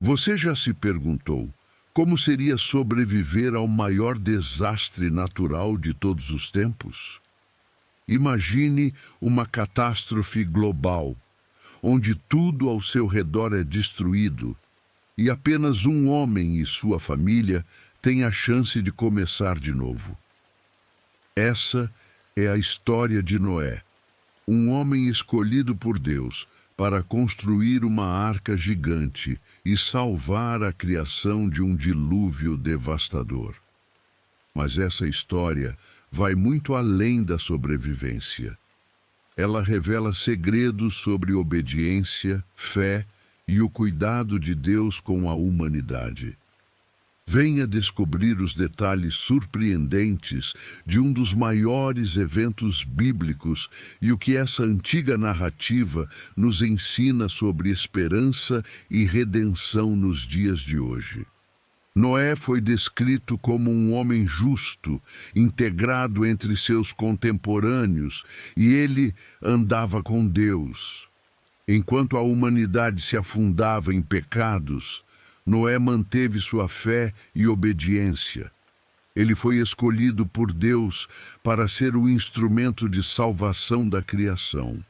Você já se perguntou como seria sobreviver ao maior desastre natural de todos os tempos? Imagine uma catástrofe global, onde tudo ao seu redor é destruído e apenas um homem e sua família têm a chance de começar de novo. Essa é a história de Noé, um homem escolhido por Deus para construir uma arca gigante e salvar a criação de um dilúvio devastador. Mas essa história vai muito além da sobrevivência. Ela revela segredos sobre obediência, fé e o cuidado de Deus com a humanidade. Venha descobrir os detalhes surpreendentes de um dos maiores eventos bíblicos e o que essa antiga narrativa nos ensina sobre esperança e redenção nos dias de hoje. Noé foi descrito como um homem justo, integrado entre seus contemporâneos, e ele andava com Deus. Enquanto a humanidade se afundava em pecados, Noé manteve sua fé e obediência. Ele foi escolhido por Deus para ser o instrumento de salvação da criação.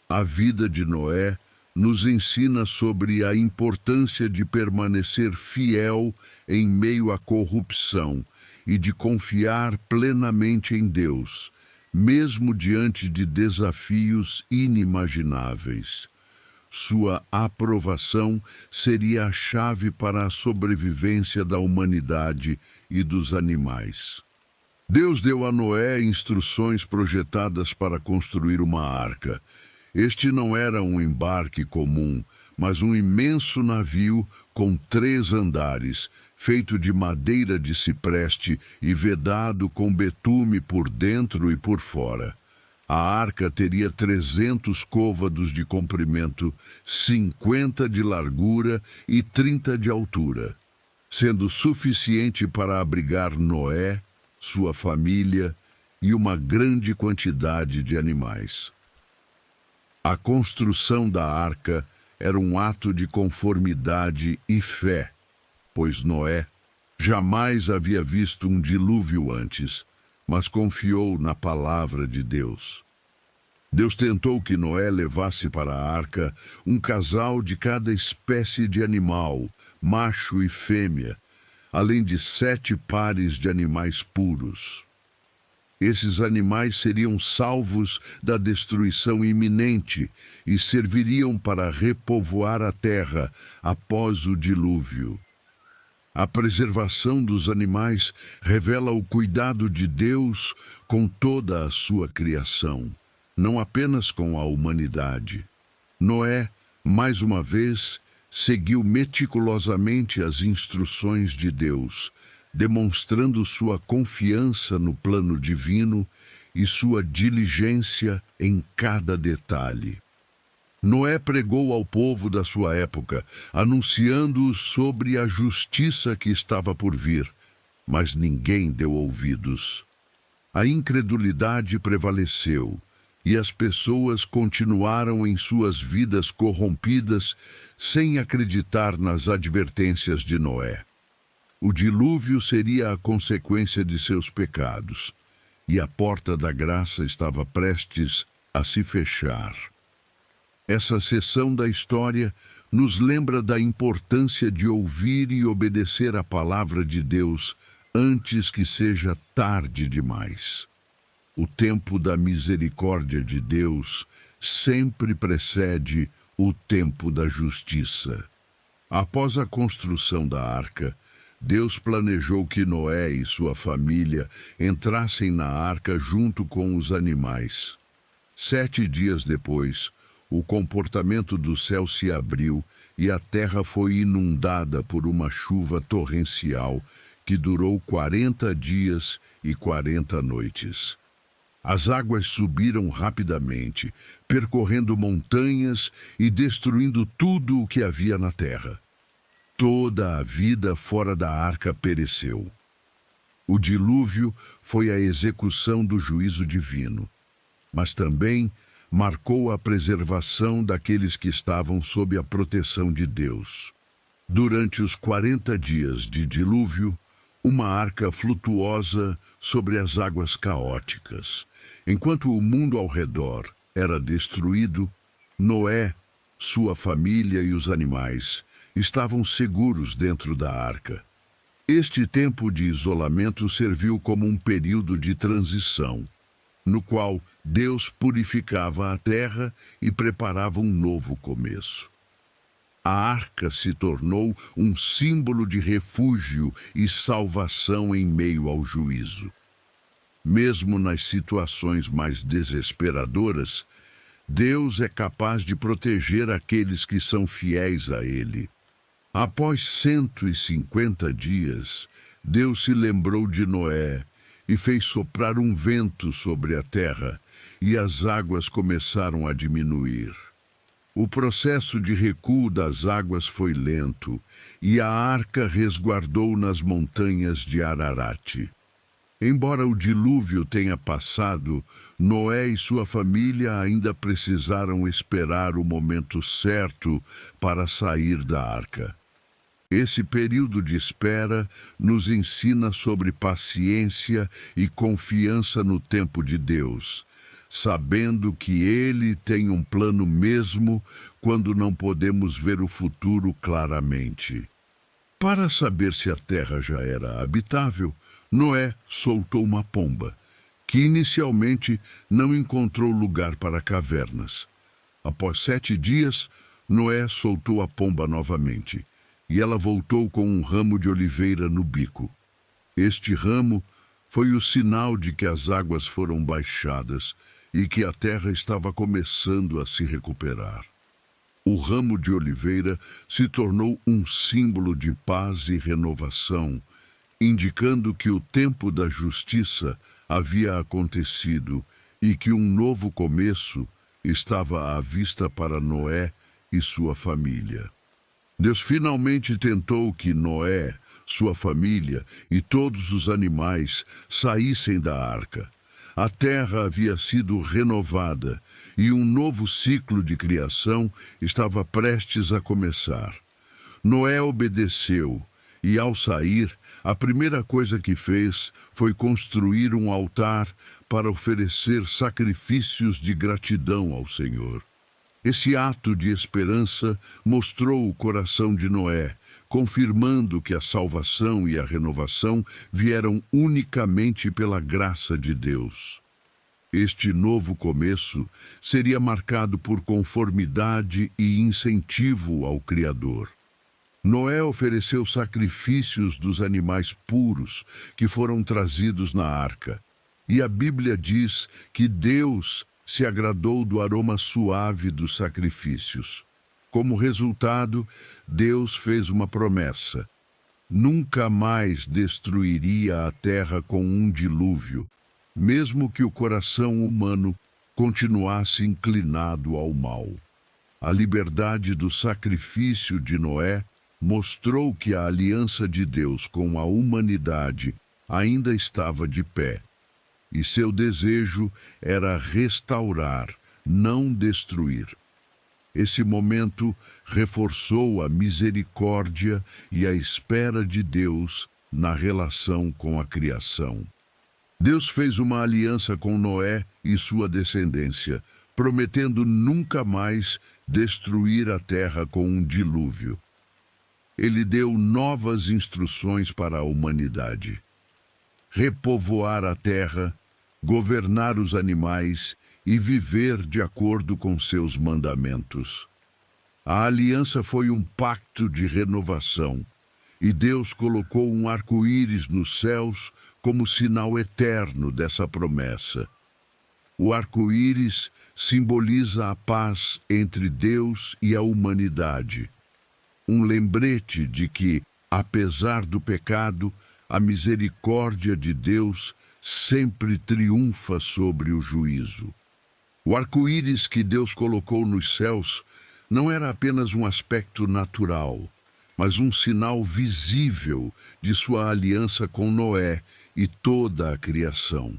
A vida de Noé nos ensina sobre a importância de permanecer fiel em meio à corrupção e de confiar plenamente em Deus, mesmo diante de desafios inimagináveis. Sua aprovação seria a chave para a sobrevivência da humanidade e dos animais. Deus deu a Noé instruções projetadas para construir uma arca. Este não era um embarque comum, mas um imenso navio com 3 andares, feito de madeira de cipreste e vedado com betume por dentro e por fora. A arca teria 300 côvados de comprimento, 50 de largura e 30 de altura, sendo suficiente para abrigar Noé, sua família e uma grande quantidade de animais. A construção da arca era um ato de conformidade e fé, pois Noé jamais havia visto um dilúvio antes, mas confiou na palavra de Deus. Deus tentou que Noé levasse para a arca um casal de cada espécie de animal, macho e fêmea, além de 7 pares de animais puros. Esses animais seriam salvos da destruição iminente e serviriam para repovoar a terra após o dilúvio. A preservação dos animais revela o cuidado de Deus com toda a sua criação, não apenas com a humanidade. Noé, mais uma vez, seguiu meticulosamente as instruções de Deus, demonstrando sua confiança no plano divino e sua diligência em cada detalhe. Noé pregou ao povo da sua época, anunciando-os sobre a justiça que estava por vir, mas ninguém deu ouvidos. A incredulidade prevaleceu, e as pessoas continuaram em suas vidas corrompidas, sem acreditar nas advertências de Noé. O dilúvio seria a consequência de seus pecados, e a porta da graça estava prestes a se fechar. Essa seção da história nos lembra da importância de ouvir e obedecer a palavra de Deus antes que seja tarde demais. O tempo da misericórdia de Deus sempre precede o tempo da justiça. Após a construção da arca, Deus planejou que Noé e sua família entrassem na arca junto com os animais. 7 dias depois, o comportamento do céu se abriu e a terra foi inundada por uma chuva torrencial que durou 40 dias e 40 noites. As águas subiram rapidamente, percorrendo montanhas e destruindo tudo o que havia na terra. Toda a vida fora da arca pereceu. O dilúvio foi a execução do juízo divino, mas também marcou a preservação daqueles que estavam sob a proteção de Deus. Durante os 40 dias de dilúvio, uma arca flutuosa sobre as águas caóticas. Enquanto o mundo ao redor era destruído, Noé, sua família e os animais estavam seguros dentro da arca. Este tempo de isolamento serviu como um período de transição, no qual Deus purificava a terra e preparava um novo começo. A arca se tornou um símbolo de refúgio e salvação em meio ao juízo. Mesmo nas situações mais desesperadoras, Deus é capaz de proteger aqueles que são fiéis a Ele. Após 150 dias, Deus se lembrou de Noé e fez soprar um vento sobre a terra, e as águas começaram a diminuir. O processo de recuo das águas foi lento, e a arca resguardou nas montanhas de Ararate. Embora o dilúvio tenha passado, Noé e sua família ainda precisaram esperar o momento certo para sair da arca. Esse período de espera nos ensina sobre paciência e confiança no tempo de Deus, sabendo que Ele tem um plano mesmo quando não podemos ver o futuro claramente. Para saber se a terra já era habitável, Noé soltou uma pomba, que inicialmente não encontrou lugar para cavernas. Após 7 dias, Noé soltou a pomba novamente, e ela voltou com um ramo de oliveira no bico. Este ramo foi o sinal de que as águas foram baixadas e que a terra estava começando a se recuperar. O ramo de oliveira se tornou um símbolo de paz e renovação, indicando que o tempo da justiça havia acontecido e que um novo começo estava à vista para Noé e sua família. Deus finalmente tentou que Noé, sua família e todos os animais saíssem da arca. A terra havia sido renovada e um novo ciclo de criação estava prestes a começar. Noé obedeceu e, ao sair, a primeira coisa que fez foi construir um altar para oferecer sacrifícios de gratidão ao Senhor. Esse ato de esperança mostrou o coração de Noé, confirmando que a salvação e a renovação vieram unicamente pela graça de Deus. Este novo começo seria marcado por conformidade e incentivo ao Criador. Noé ofereceu sacrifícios dos animais puros que foram trazidos na arca, e a Bíblia diz que Deus se agradou do aroma suave dos sacrifícios. Como resultado, Deus fez uma promessa: nunca mais destruiria a terra com um dilúvio, mesmo que o coração humano continuasse inclinado ao mal. A liberdade do sacrifício de Noé mostrou que a aliança de Deus com a humanidade ainda estava de pé, e seu desejo era restaurar, não destruir. Esse momento reforçou a misericórdia e a espera de Deus na relação com a criação. Deus fez uma aliança com Noé e sua descendência, prometendo nunca mais destruir a terra com um dilúvio. Ele deu novas instruções para a humanidade: repovoar a terra, governar os animais e viver de acordo com seus mandamentos. A aliança foi um pacto de renovação, e Deus colocou um arco-íris nos céus como sinal eterno dessa promessa. O arco-íris simboliza a paz entre Deus e a humanidade, um lembrete de que, apesar do pecado, a misericórdia de Deus sempre triunfa sobre o juízo. O arco-íris que Deus colocou nos céus não era apenas um aspecto natural, mas um sinal visível de sua aliança com Noé e toda a criação.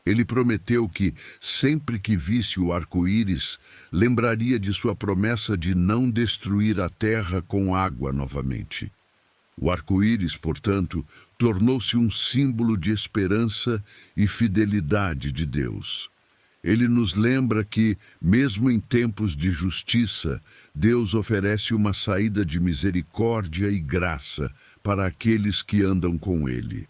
Ele prometeu que, sempre que visse o arco-íris, lembraria de sua promessa de não destruir a terra com água novamente. O arco-íris, portanto, tornou-se um símbolo de esperança e fidelidade de Deus. Ele nos lembra que, mesmo em tempos de justiça, Deus oferece uma saída de misericórdia e graça para aqueles que andam com Ele.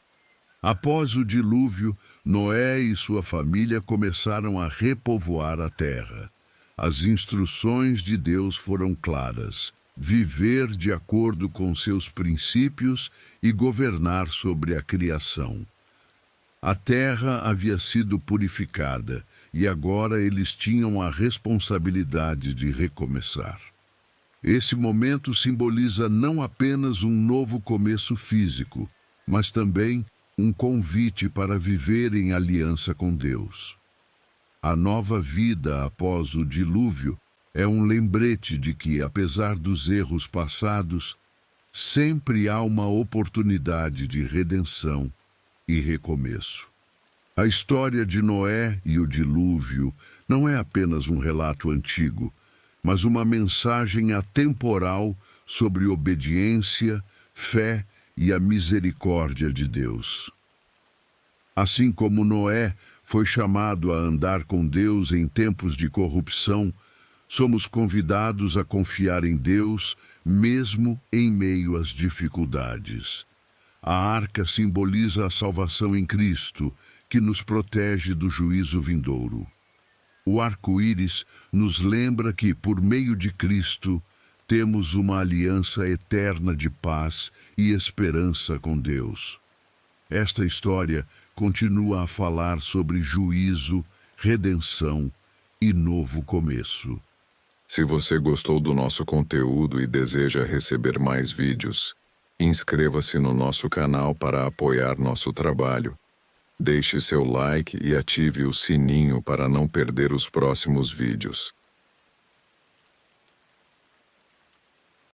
Após o dilúvio, Noé e sua família começaram a repovoar a terra. As instruções de Deus foram claras: viver de acordo com seus princípios e governar sobre a criação. A terra havia sido purificada e agora eles tinham a responsabilidade de recomeçar. Esse momento simboliza não apenas um novo começo físico, mas também um convite para viver em aliança com Deus. A nova vida após o dilúvio é um lembrete de que, apesar dos erros passados, sempre há uma oportunidade de redenção e recomeço. A história de Noé e o dilúvio não é apenas um relato antigo, mas uma mensagem atemporal sobre obediência, fé e a misericórdia de Deus. Assim como Noé foi chamado a andar com Deus em tempos de corrupção, somos convidados a confiar em Deus mesmo em meio às dificuldades. A arca simboliza a salvação em Cristo, que nos protege do juízo vindouro. O arco-íris nos lembra que, por meio de Cristo, temos uma aliança eterna de paz e esperança com Deus. Esta história continua a falar sobre juízo, redenção e novo começo. Se você gostou do nosso conteúdo e deseja receber mais vídeos, inscreva-se no nosso canal para apoiar nosso trabalho. Deixe seu like e ative o sininho para não perder os próximos vídeos.